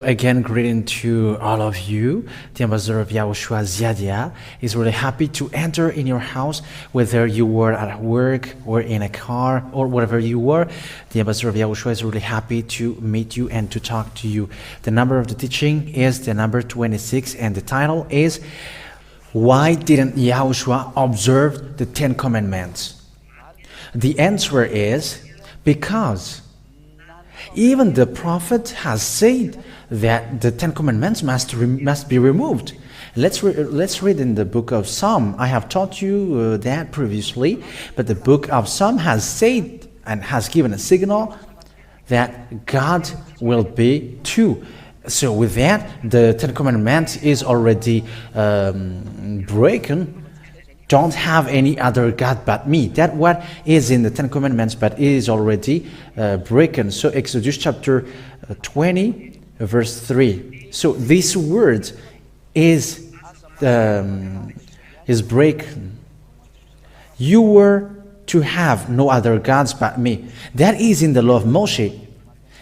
Again, greeting to all of you. The ambassador of YAHOSHUAH, Ziadia, is really happy to enter in your house, whether you were at work or in a car or whatever you were. The ambassador of YAHOSHUAH is really happy to meet you and to talk to you. The number of the teaching is the number 26, and the title is, Why Didn't YAHOSHUAH Observe the 10 Commandments? The answer is, because even the prophet has said that the 10 Commandments must be removed. Let's read in the book of Psalm. I have taught you that previously, but the book of Psalm has said and has given a signal that God will be two. So with that, the 10 Commandments is already broken. Don't have any other God but me. That what is in the 10 Commandments, but it is already broken. So Exodus chapter 20, verse 3. So this word is broken. You were to have no other gods but me. That is in the law of Moshe.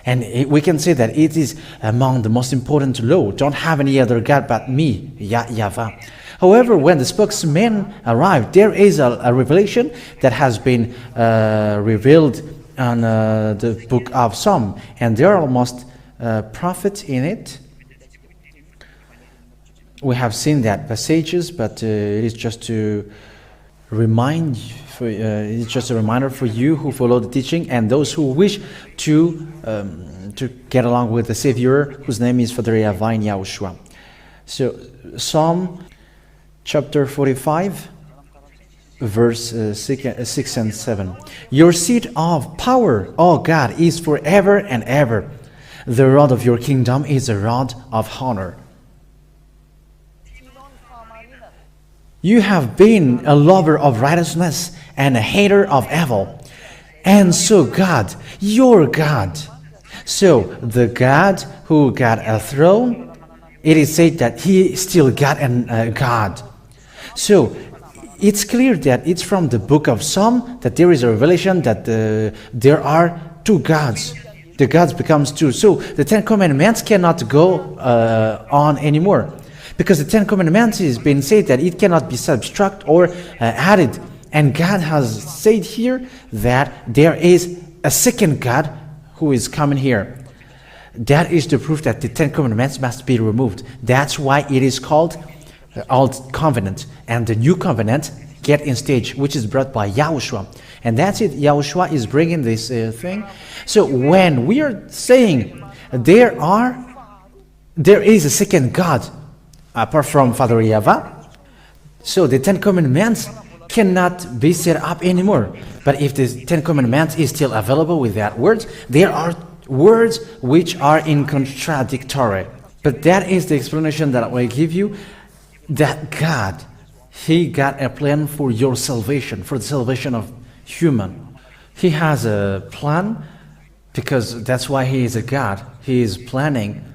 And we can say that it is among the most important law. Don't have any other God but me, Yahweh. However, when the spokesman arrived, there is a revelation that has been revealed on the book of Psalm. And there are almost prophets in it. We have seen that passages, but it is just to remind it's just a reminder for you who follow the teaching and those who wish to get along with the Savior, whose name is Father Yahweh in YAHOSHUAH. So Psalm chapter 45, verse 6 and 7. Your seat of power, O God, is forever and ever. The rod of your kingdom is a rod of honor. You have been a lover of righteousness and a hater of evil. And so God, your God. So the God who got a throne, it is said that he still got a God. So it's clear that it's from the book of Psalm that there is a revelation that there are two gods. The gods becomes two. So the 10 Commandments cannot go on anymore. Because the 10 Commandments has been said that it cannot be subtract or added. And God has said here that there is a second God who is coming here. That is the proof that the 10 Commandments must be removed. That's why it is called the Old Covenant. And the New Covenant get in stage, which is brought by YAHOSHUAH. And that's it. YAHOSHUAH is bringing this thing. So when we are saying there is a second God, apart from Father Yahweh, so the 10 Commandments cannot be set up anymore. But if the 10 Commandments is still available with that words, there are words which are in contradictory. But that is the explanation that I will give you, that God, he got a plan for your salvation, for the salvation of human. He has a plan because that's why he is a God. He is planning.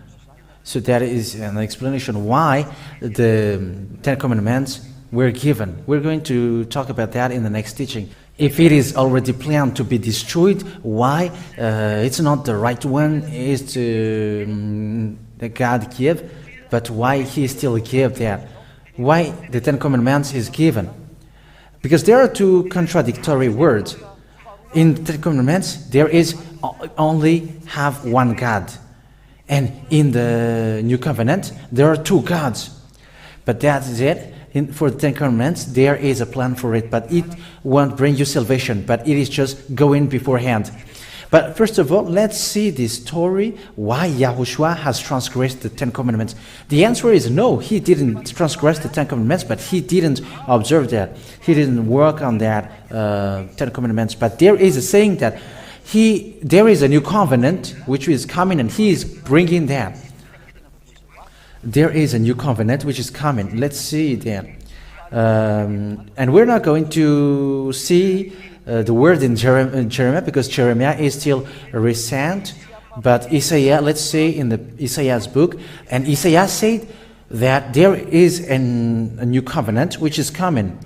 So that is an explanation why the 10 Commandments were given. We're going to talk about that in the next teaching. If it is already planned to be destroyed, why it's not the right one is to God give, but why he still gave that? Why the 10 Commandments is given? Because there are two contradictory words. In the 10 Commandments, there is only have one God. And in the New Covenant, there are two gods. But that is it. For the 10 Commandments, there is a plan for it. But it won't bring you salvation. But it is just going beforehand. But first of all, let's see this story. Why YAHOSHUAH has transgressed the 10 Commandments. The answer is no, he didn't transgress the 10 Commandments. But he didn't observe that. He didn't work on that 10 Commandments. But there is a saying that there is a new covenant which is coming, and he is bringing that. There is a new covenant which is coming. Let's see that. And we're not going to see the word in Jeremiah because Jeremiah is still recent. But Isaiah, let's say in the Isaiah's book, and Isaiah said that there is a new covenant which is coming.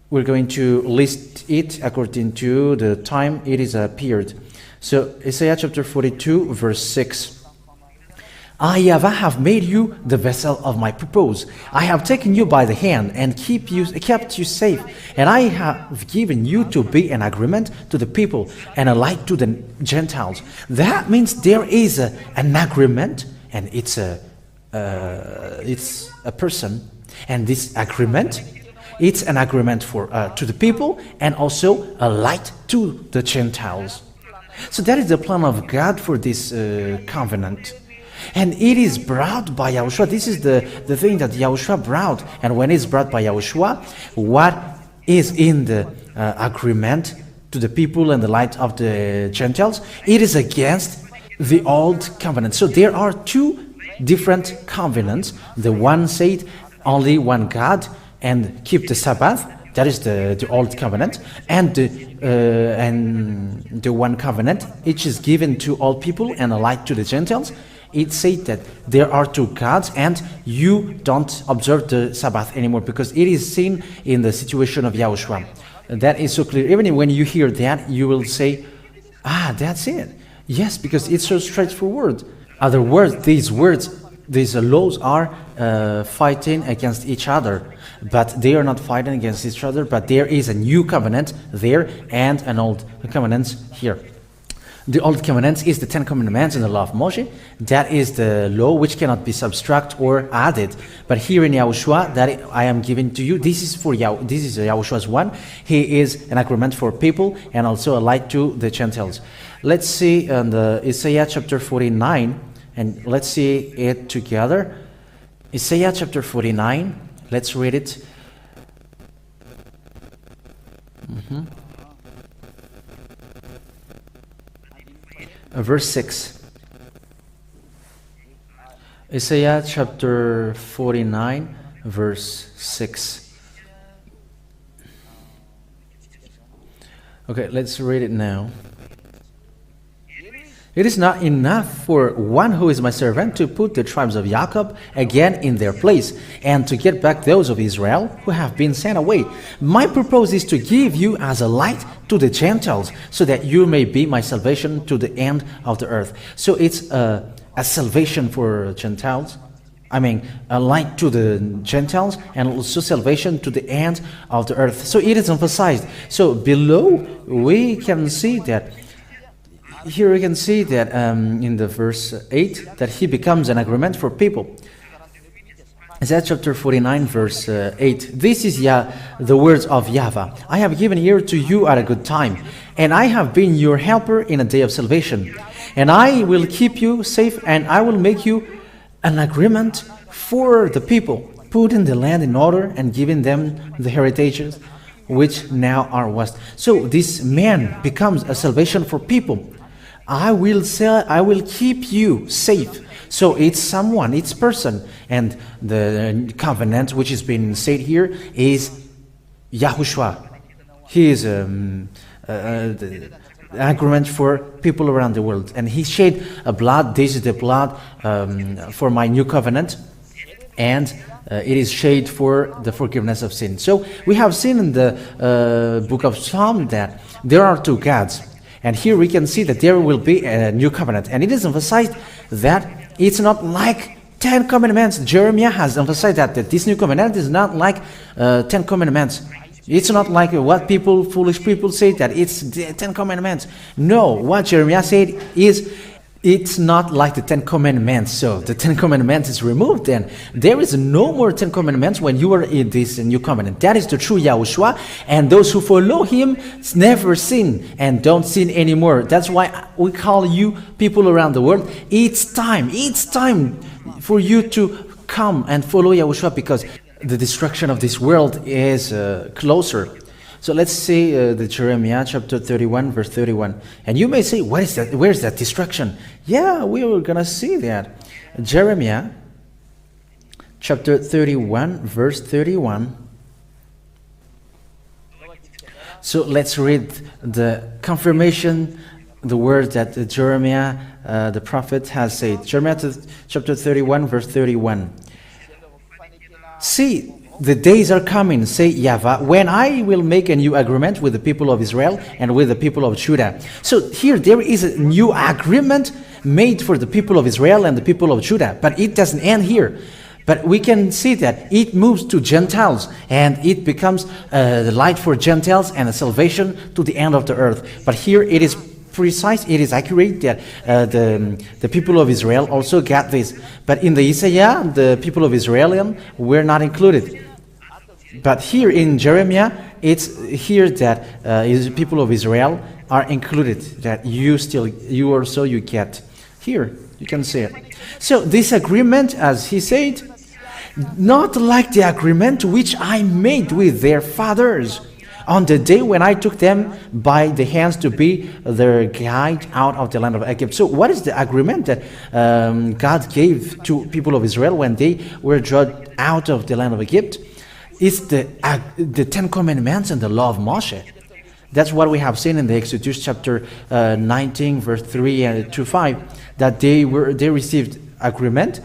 We're going to list it according to the time it is appeared. So Isaiah chapter 42, verse 6. I, Yahweh, have made you the vessel of my purpose. I have taken you by the hand and kept you safe. And I have given you to be an agreement to the people and a light to the Gentiles. That means there is an agreement, and it's a person. And this agreement, it's an agreement for to the people and also a light to the Gentiles. So that is the plan of God for this covenant. And it is brought by YAHOSHUA. This is the thing that YAHOSHUA brought. And when it's brought by YAHOSHUA, what is in the agreement to the people and the light of the Gentiles, it is against the old covenant. So there are two different covenants. The one said only one God and keep the Sabbath. That is the old covenant. And the one covenant, which is given to all people and a light to the Gentiles. It said that there are two gods and you don't observe the Sabbath anymore, because it is seen in the situation of YAHOSHUA. That is so clear. Even when you hear that, you will say, that's it. Yes, because it's so straightforward. Other words, these laws are fighting against each other, but they are not fighting against each other, but there is a new covenant there and an old covenant here. The old covenant is the 10 commandments and the law of Moshe. That is the law which cannot be subtracted or added. But here in YAHOSHUA, that I am giving to you, this is YAHOSHUA's one. He is an agreement for people and also a light to the Gentiles. Let's see in the Isaiah chapter 49, and let's see it together. Isaiah chapter 49, let's read it. Verse 6. Isaiah chapter 49, verse 6. Okay, let's read it now. It is not enough for one who is my servant to put the tribes of Jacob again in their place and to get back those of Israel who have been sent away. My purpose is to give you as a light to the Gentiles, so that you may be my salvation to the end of the earth. So it's a salvation for Gentiles. I mean, a light to the Gentiles and also salvation to the end of the earth. So it is emphasized. So below we can see that. Here we can see that in the verse 8 that he becomes an agreement for people. Isaiah chapter 49 verse 8. This is the words of Yahweh. I have given ear to you at a good time, and I have been your helper in a day of salvation. And I will keep you safe, and I will make you an agreement for the people, putting the land in order and giving them the heritages which now are west. So this man becomes a salvation for people. I will keep you safe. So it's someone, it's person. And the covenant which is being said here is YAHOSHUA. He is the agreement for people around the world. And he shed a blood. This is the blood for my new covenant. And it is shed for the forgiveness of sin. So we have seen in the book of Psalm that there are two gods. And here we can see that there will be a new covenant. And it is emphasized that it's not like 10 commandments. Jeremiah has emphasized that this new covenant is not like 10 commandments. It's not like what foolish people say, that it's the 10 commandments. No, what Jeremiah said is, it's not like the 10 commandments. So the 10 commandments is removed, then there is no more 10 commandments when you are in this new covenant. That is the true YAHOSHUA, and those who follow him never sin and don't sin anymore. That's why we call you people around the world. It's time for you to come and follow YAHOSHUA, because the destruction of this world is closer. So let's see the Jeremiah chapter 31 verse 31. And you may say, what is that? Where is that destruction? Yeah, we were going to see that. Jeremiah chapter 31 verse 31. So let's read the confirmation, the word that Jeremiah the prophet has said. Jeremiah chapter 31 verse 31. See, the days are coming, say Yahweh, when I will make a new agreement with the people of Israel and with the people of Judah. So here there is a new agreement made for the people of Israel and the people of Judah. But it doesn't end here. But we can see that it moves to Gentiles, and it becomes the light for Gentiles and a salvation to the end of the earth. But here it is precise, it is accurate that the people of Israel also got this. But in the Isaiah, the people of Israel were not included. But here in Jeremiah, it's here that people of Israel are included, that you get. Here, you can see it. So this agreement, as he said, not like the agreement which I made with their fathers on the day when I took them by the hands to be their guide out of the land of Egypt. So what is the agreement that God gave to people of Israel when they were drawn out of the land of Egypt? It's the Ten Commandments and the law of Moshe. That's what we have seen in the Exodus chapter 19, verse 3 to 5, that they received agreement.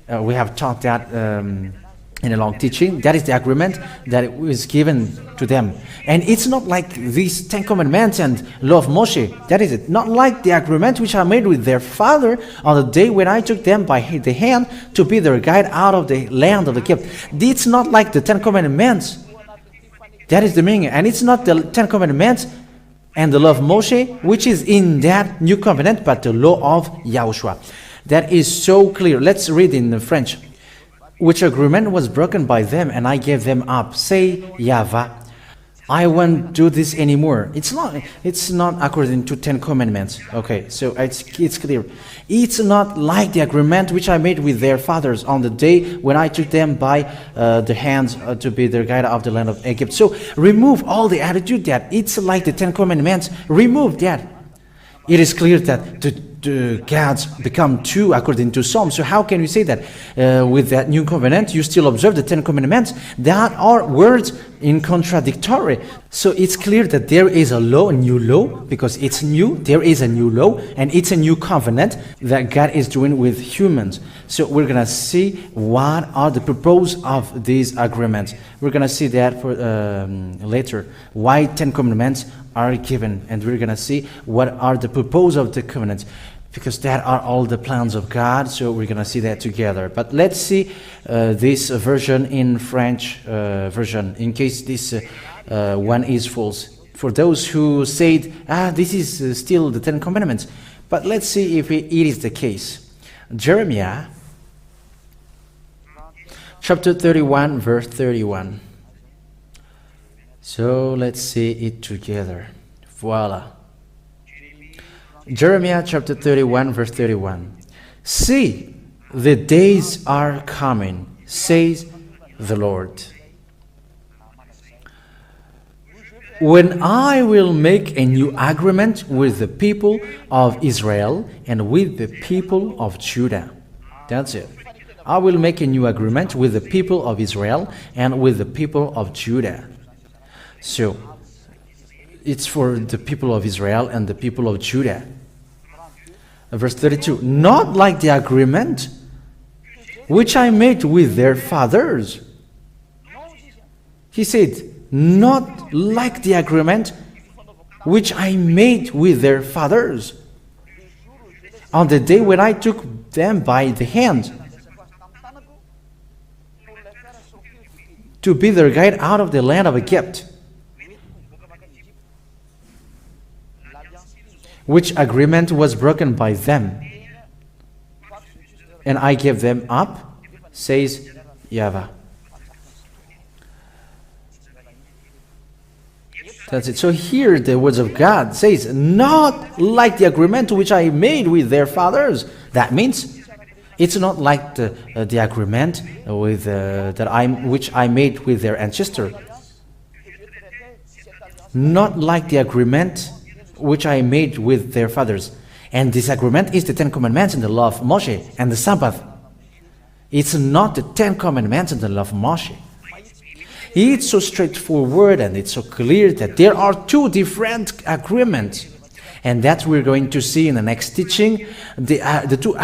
We have taught that in a long teaching. That is the agreement that was given to them. And it's not like these Ten Commandments and law of Moshe. That is it. Not like the agreement which I made with their father on the day when I took them by the hand to be their guide out of the land of Egypt. It's not like the Ten Commandments. That is the meaning. And it's not the Ten Commandments and the law of Moshe, which is in that new covenant, but the law of YAHOSHUA. That is so clear. Let's read in French. Which agreement was broken by them, and I gave them up. Say Yahweh, I won't do this anymore. It's not according to Ten Commandments. Okay, so it's clear. It's not like the agreement which I made with their fathers on the day when I took them by the hands to be their guide of the land of Egypt. So remove all the attitude that it's like the Ten Commandments. Remove that. It is clear that the gods become two according to Psalm. So how can we say that with that new covenant you still observe the Ten Commandments? That are words in contradictory. So it's clear that there is a law, a new law, because it's new. There is a new law, and it's a new covenant that God is doing with humans. So we're gonna see what are the purpose of these agreements. We're gonna see that for later. Why Ten Commandments are given, and we're gonna see what are the purpose of the covenants, because that are all the plans of God. So we're gonna see that together. But let's see this version in French version, in case this one is false. For those who said, this is still the Ten Commandments. But let's see if it is the case. Jeremiah chapter 31, verse 31. So let's see it together. Voila. Jeremiah chapter 31, verse 31. See, the days are coming, says the Lord, when I will make a new agreement with the people of Israel and with the people of Judah. That's it. I will make a new agreement with the people of Israel and with the people of Judah. So, it's for the people of Israel and the people of Judah. Verse 32, not like the agreement which I made with their fathers. He said, not like the agreement which I made with their fathers on the day when I took them by the hand to be their guide out of the land of Egypt. Which agreement was broken by them, and I gave them up, says Yahweh. That's it. So here the words of God says, not like the agreement which I made with their fathers. That means it's not like the agreement with which I made with their ancestor. Not like the agreement which I made with their fathers. And this agreement is the Ten Commandments and the law of Moshe and the Sabbath. It's not the Ten Commandments and the law of Moshe. It's so straightforward and it's so clear that there are two different agreements. And that we're going to see in the next teaching. The two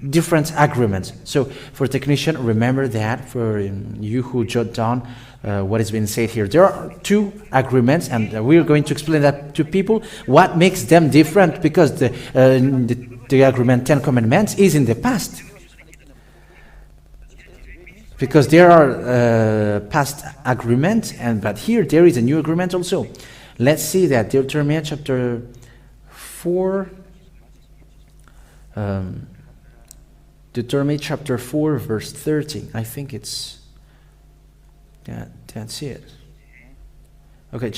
different agreements. So for technician, remember that for you who jot down what is being said here. There are two agreements, and we're going to explain that to people, what makes them different, because the agreement 10 Commandments is in the past. Because there are past agreements, but here there is a new agreement also. Let's see that Deuteronomy chapter 4. Deuteronomy chapter 4 verse 30. I think it's that's it. Okay,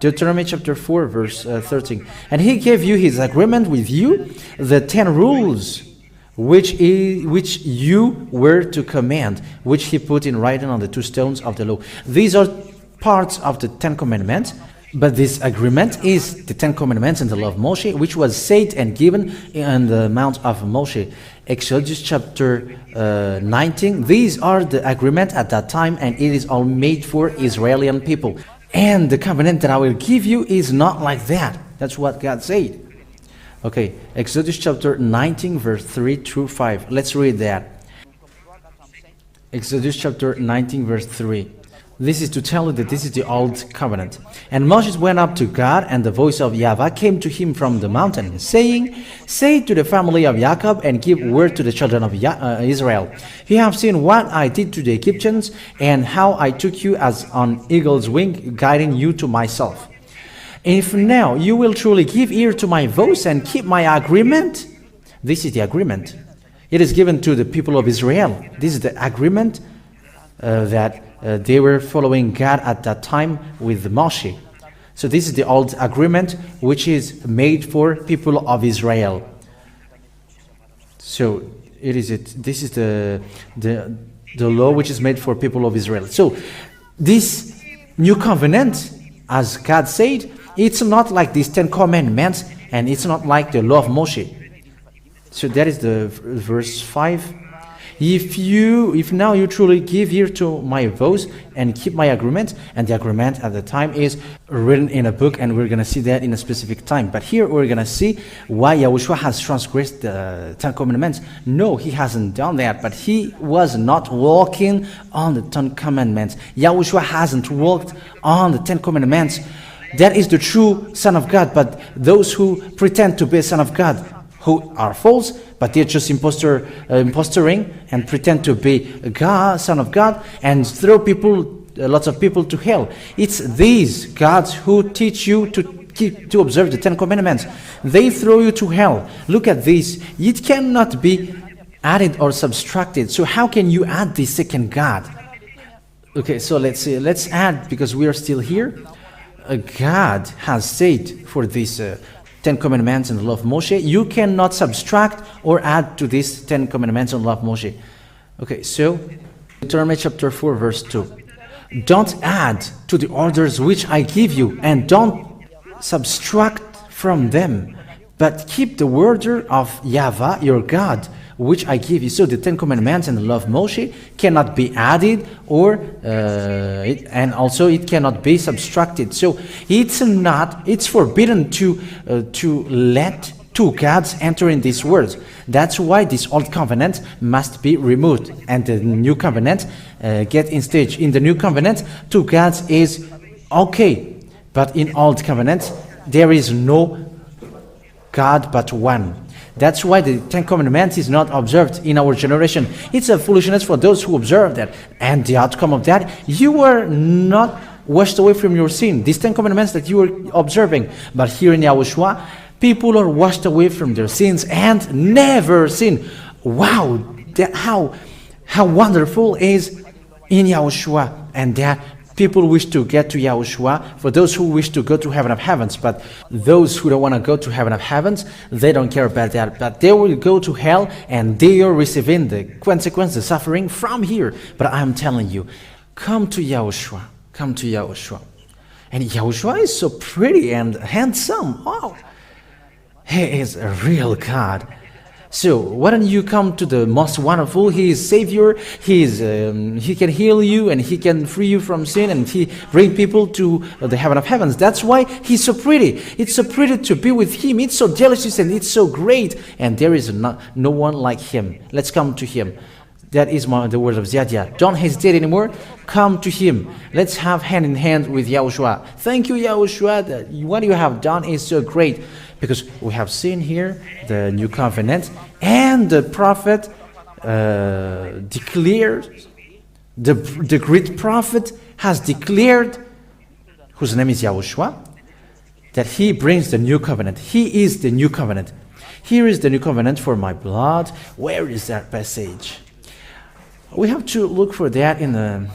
Deuteronomy chapter 4 verse 13. And he gave you his agreement with you, the 10 rules which you were to command, which he put in writing on the 2 stones of the law. These are parts of the 10 Commandments, but this agreement is the 10 Commandments and the law of Moshe, which was said and given in the Mount of Moshe. Exodus chapter 19. These are the agreement at that time, and it is all made for Israeli people. And the covenant that I will give you is not like that. That's what God said. Okay, Exodus chapter 19 verse 3 through 5. Let's read that. Exodus chapter 19 verse 3. This is to tell you that this is the old covenant. And Moses went up to God, and the voice of Yahweh came to him from the mountain, saying, Say to the family of Jacob, and give word to the children of Israel. You have seen what I did to the Egyptians, and how I took you as on eagle's wing, guiding you to myself. If now you will truly give ear to my voice and keep my agreement, this is the agreement. It is given to the people of Israel. This is the agreement that they were following God at that time with Moshe. So this is the old agreement which is made for people of Israel. So this is the law which is made for people of Israel. So this new covenant, as God said, it's not like these 10 Commandments, and it's not like the law of Moshe. So that is the verse 5. If now you truly give ear to my voice and keep my agreement, and the agreement at the time is written in a book, and we're going to see that in a specific time. But here we're going to see why Yahushua has transgressed the 10 Commandments. No, he hasn't done that, but he was not walking on the 10 Commandments. Yahushua hasn't walked on the 10 Commandments. That is the true Son of God, but those who pretend to be a Son of God, who are false, but they're just impostoring and pretend to be God, Son of God, and throw lots of people to hell. It's these gods who teach you to observe the 10 Commandments. They throw you to hell. Look at this. It cannot be added or subtracted. So how can you add the second God? Okay, so let's add, because we are still here. God has said for this 10 Commandments and the law of Moshe, you cannot subtract or add to these 10 Commandments and the law of Moshe. Okay, so Deuteronomy chapter 4 verse 2. Don't add to the orders which I give you, and don't subtract from them, but keep the word of Yahweh your God, which I give you. So the 10 Commandments and the law of Moshe cannot be added, and also it cannot be subtracted. So it's forbidden to let two gods enter in these words. That's why this old covenant must be removed, and the new covenant get in stage. In the new covenant, two gods is okay, but in old covenant there is no God but one. That's why the 10 Commandments is not observed in our generation. It's a foolishness for those who observe that. And the outcome of that, you were not washed away from your sin. These 10 Commandments that you were observing. But here in Yahushua, people are washed away from their sins and never sin. Wow, how wonderful is in Yahushua, and that people wish to get to Yahushua, for those who wish to go to heaven of heavens. But those who don't want to go to heaven of heavens, they don't care about that. But they will go to hell, and they are receiving the consequence, the suffering from here. But I'm telling you, come to Yahushua. Come to Yahushua. And Yahushua is so pretty and handsome. Wow. He is a real God. So why don't you come to the most wonderful? He is Savior. He can heal you and He can free you from sin, and He bring people to the heaven of heavens. That's why He's so pretty. It's so pretty to be with Him. It's so delicious and it's so great. And there is no one like Him. Let's come to Him. That is the word of Ziadia. Don't hesitate anymore. Come to Him. Let's have hand in hand with Yahushua. Thank you, Yahushua. That what you have done is so great. Because we have seen here the new covenant, and the prophet declared, the great prophet has declared, whose name is Yahushua, that he brings the new covenant. He is the new covenant. Here is the new covenant for my blood. Where is that passage? We have to look for that in the,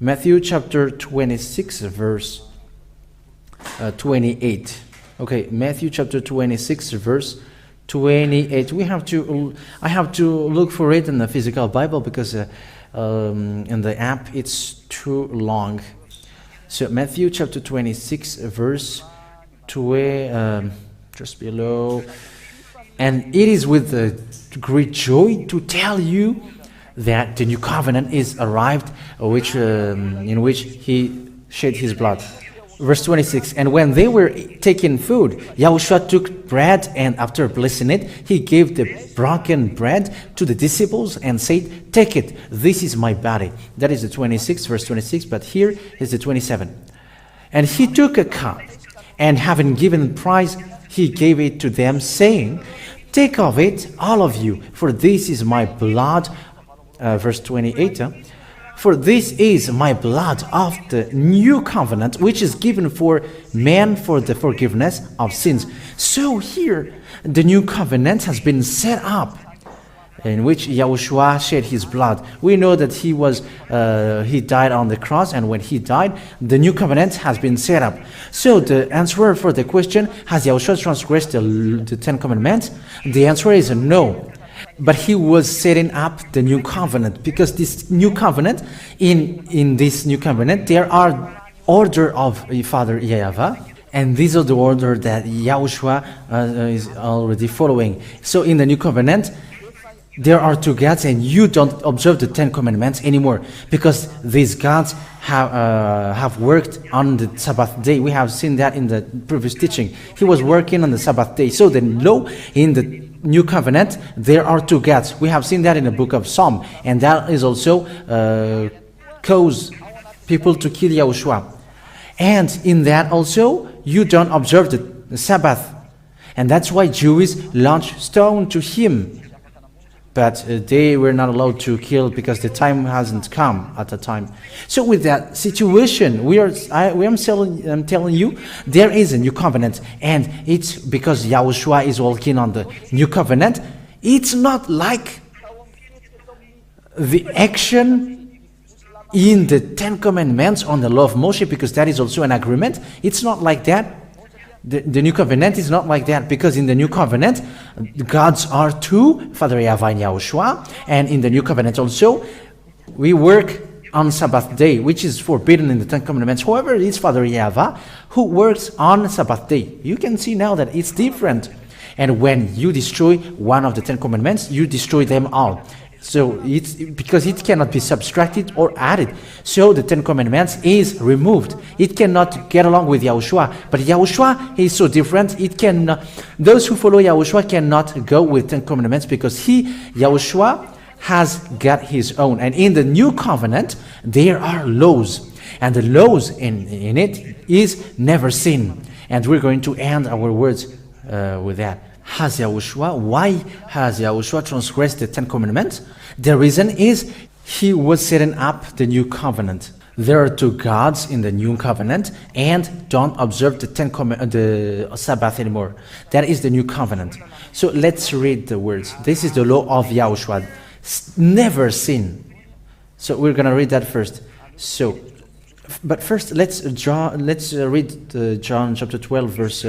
Matthew chapter 26, verse 28. Okay, Matthew chapter 26, verse 28. I have to look for it in the physical Bible because in the app it's too long. So Matthew chapter 26, verse 2, just below. And it is with great joy to tell you that the new covenant is arrived, in which He shed His blood. Verse 26, and when they were taking food, Yahushua took bread, and after blessing it, He gave the broken bread to the disciples and said, take it, this is my body. That is the 26, verse 26, but here is the 27. And He took a cup, and having given praise, He gave it to them, saying, take of it, all of you, for this is my blood. Verse 28, for this is my blood of the new covenant, which is given for man for the forgiveness of sins. So here, the new covenant has been set up, in which Yahushua shed His blood. We know that He died on the cross, and when He died, the new covenant has been set up. So the answer for the question, has Yahushua transgressed the Ten Commandments? The answer is no. But He was setting up the new covenant, because this new covenant, in this new covenant, there are order of Father Yahweh, and these are the order that Yahushua is already following. So in the new covenant, there are two gods, and you don't observe the Ten Commandments anymore, because these gods have worked on the Sabbath day. We have seen that in the previous teaching. He was working on the Sabbath day. So the law in the New Covenant, there are two gods. We have seen that in the book of Psalm, and that is also cause people to kill Yahushua. And in that also, you don't observe the Sabbath, and that's why Jews launched stone to Him. But they were not allowed to kill because the time hasn't come at the time. So with that situation, I'm telling you, there is a new covenant, and it's because Yahushua is walking on the new covenant. It's not like the action in the Ten Commandments on the law of Moshe, because that is also an agreement. It's not like that. The new covenant is not like that, because in the new covenant, gods are two, Father Yahweh and Yahushua, and in the new covenant also, we work on Sabbath day, which is forbidden in the Ten Commandments. However, it is Father Yahweh who works on Sabbath day. You can see now that it's different. And when you destroy one of the Ten Commandments, you destroy them all. So it's because it cannot be subtracted or added. So the Ten Commandments is removed. It cannot get along with Yahushua. But Yahushua is so different. Those who follow Yahushua cannot go with Ten Commandments, because Yahushua has got his own. And in the new covenant, there are laws. And the laws in it is never sin. And we're going to end our words with that. Why has Yahushua transgressed the Ten Commandments? The reason is he was setting up the new covenant. There are two gods in the new covenant, and don't observe the Sabbath anymore. That is the new covenant. So let's read the words. This is the law of Yahushua. Never sin. So we're going to read that first. But first, let's read John chapter 12, verse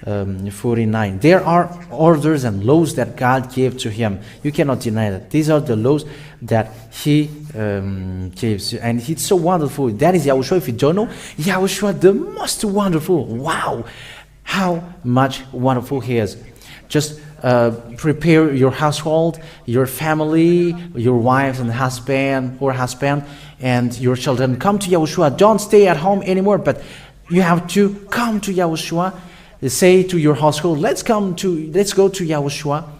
49. There are orders and laws that God gave to Him. You cannot deny that. These are the laws that He gives. And it's so wonderful. That is Yahushua. If you don't know, Yahushua, the most wonderful. Wow! How much wonderful He is. Just prepare your household, your family, your wife and husband or husband and your children. Come to Yahushua. Don't stay at home anymore, but you have to come to Yahushua. Say to your household, let's go to Yahushua.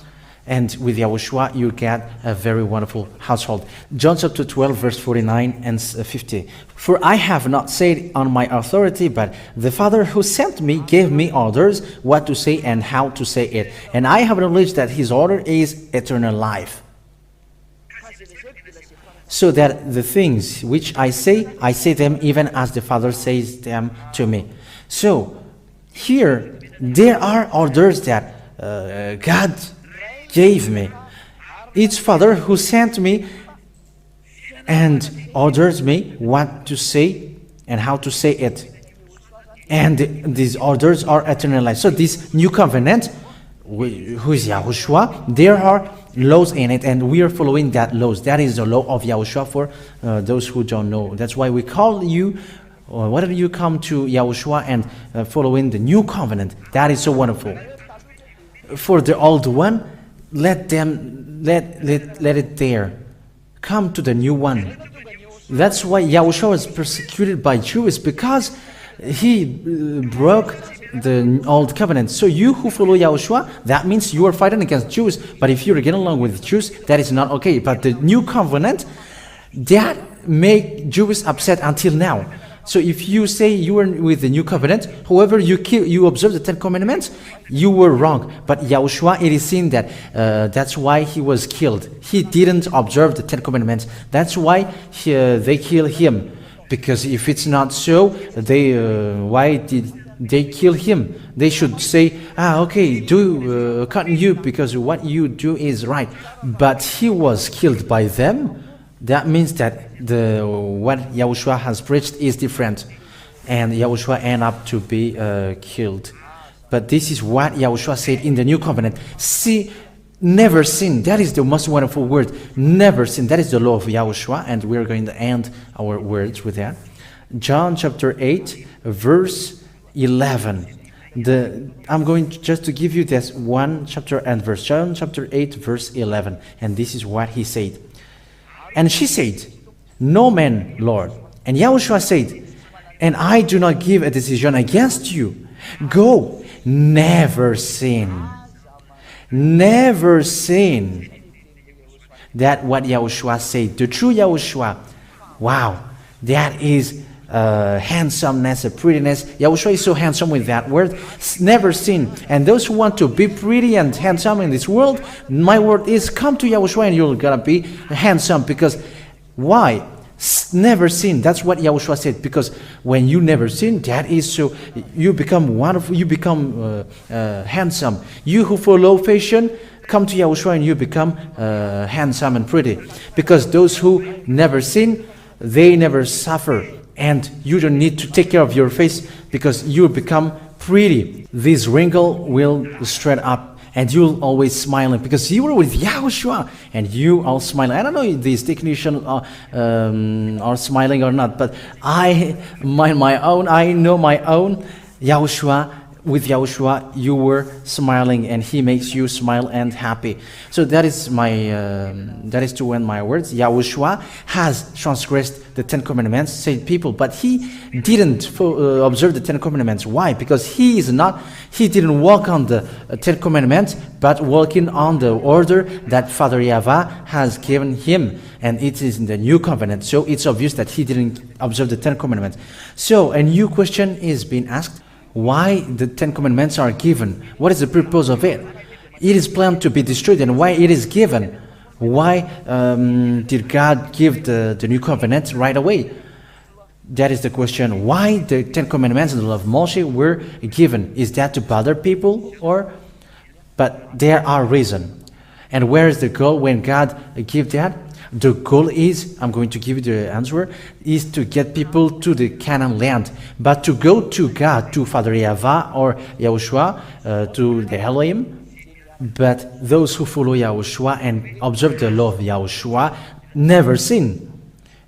And with Yahushua, you get a very wonderful household. John chapter 12, verse 49 and 50. For I have not said on my authority, but the Father who sent me gave me orders what to say and how to say it. And I have acknowledged that his order is eternal life. So that the things which I say them even as the Father says them to me. So here, there are orders that God gave me. It's Father who sent me and orders me what to say and how to say it. And these orders are eternal life. So this new covenant, who is Yahushua, there are laws in it, and we are following that laws. That is the law of Yahushua for those who don't know. That's why we call you, whenever you come to Yahushua and following the new covenant. That is so wonderful. For the old one, let it there. Come to the new one. That's why Yahushua was persecuted by Jews, because he broke the old covenant. So you who follow Yahushua, that means you are fighting against Jews. But if you get along with Jews, that is not okay. But the new covenant, that make Jews upset until now. So if you say you are with the new covenant, however you observe the 10 commandments, you were wrong. But Yahushua, it is seen that that's why he was killed. He didn't observe the 10 commandments. That's why they kill him. Because if it's not so, why did they kill him? They should say, okay, cut you, because what you do is right. But he was killed by them. That means that what Yahushua has preached is different, and Yahushua end up to be killed. But this is what Yahushua said in the new covenant. See, never sin. That is the most wonderful word. Never sin. That is the law of Yahushua, and we're going to end our words with that. John chapter 8, verse 11. I'm going just to give you this one chapter and verse. John chapter 8, verse 11. And this is what he said. And she said, no man, Lord. And Yahushua said, and I do not give a decision against you. Go, never sin. Never sin. That what Yahushua said. The true Yahushua. Wow, that is handsomeness, prettiness. Yahushua is so handsome with that word. Never sin. And those who want to be pretty and handsome in this world, my word is come to Yahushua and you're gonna be handsome. Because why? Never sin. That's what Yahushua said. Because when you never sin, that is so you become wonderful. You become handsome. You who follow fashion, come to Yahushua and you become handsome and pretty. Because those who never sin, they never suffer. And you don't need to take care of your face, because you become pretty. This wrinkle will straight up, and you'll always smiling, because you were with Yahushua and you all smiling. I don't know if these technicians are smiling or not, but I know my own Yahushua. With Yahushua, you were smiling, and he makes you smile and happy. So that is to end my words. Yahushua has transgressed the 10 commandments, said people, but he didn't observe the 10 commandments. Why? Because he didn't walk on the 10 commandments, but walking on the order that Father Yahweh has given him, and it is in the new covenant. So it's obvious that he didn't observe the 10 commandments. So a new question is being asked. Why the 10 commandments are given? What is the purpose of it? It is planned to be destroyed, and why it is given? Why did God give the new covenant right away? That is the question. Why the 10 commandments and the law of Moshe were given? Is that to bother people, or? But there are reasons. And where is the goal when God gave that? The goal is, I'm going to give you the answer, is to get people to the Canaan land. But to go to God, to Father Yahweh or Yahushua, to the Elohim. But those who follow Yahushua and observe the law of Yahushua never sin.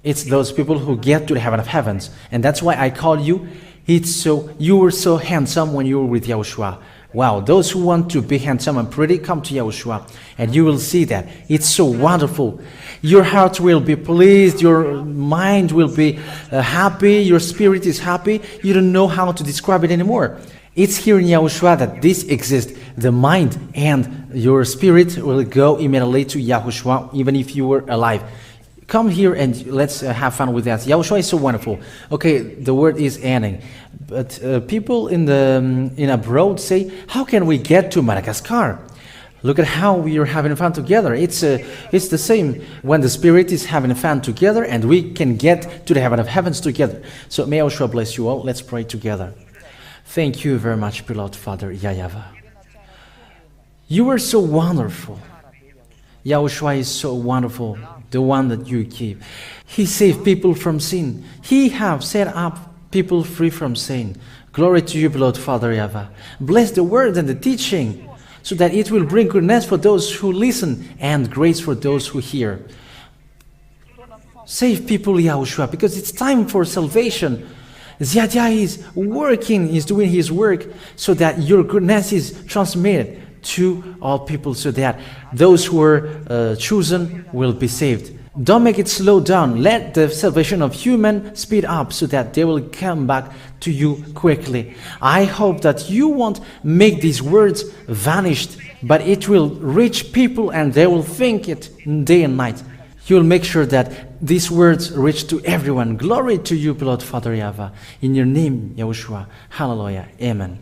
It's those people who get to the heaven of heavens. And that's why I call you, you were so handsome when you were with Yahushua. Wow, those who want to be handsome and pretty, come to Yahushua, and you will see that. It's so wonderful. Your heart will be pleased, your mind will be happy, your spirit is happy. You don't know how to describe it anymore. It's here in Yahushua that this exists. The mind and your spirit will go immediately to Yahushua, even if you were alive. Come here and let's have fun with that. Yahushua is so wonderful. Okay, the word is ending. But people in abroad say, how can we get to Madagascar? Look at how we are having fun together. It's the same when the Spirit is having fun together and we can get to the heaven of heavens together. So may Yahushua bless you all. Let's pray together. Thank you very much, beloved Father Yahweh. You are so wonderful. Yahushua is so wonderful, the one that you keep. He saved people from sin. He have set up people free from sin. Glory to you, beloved Father Yahweh. Bless the word and the teaching, so that it will bring goodness for those who listen and grace for those who hear. Save people, Yahushua, because it's time for salvation. Ziadia is working, is doing his work, so that your goodness is transmitted to all people, so that those who are chosen will be saved. Don't make it slow down. Let the salvation of human speed up, so that they will come back to you quickly. I hope that you won't make these words vanished, but it will reach people and they will think it day and night. You will make sure that these words reach to everyone. Glory to you, beloved Father Yahweh. In your name, Yahushua. Hallelujah. Amen.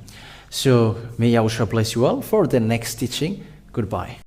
So may Yahushua bless you all for the next teaching. Goodbye.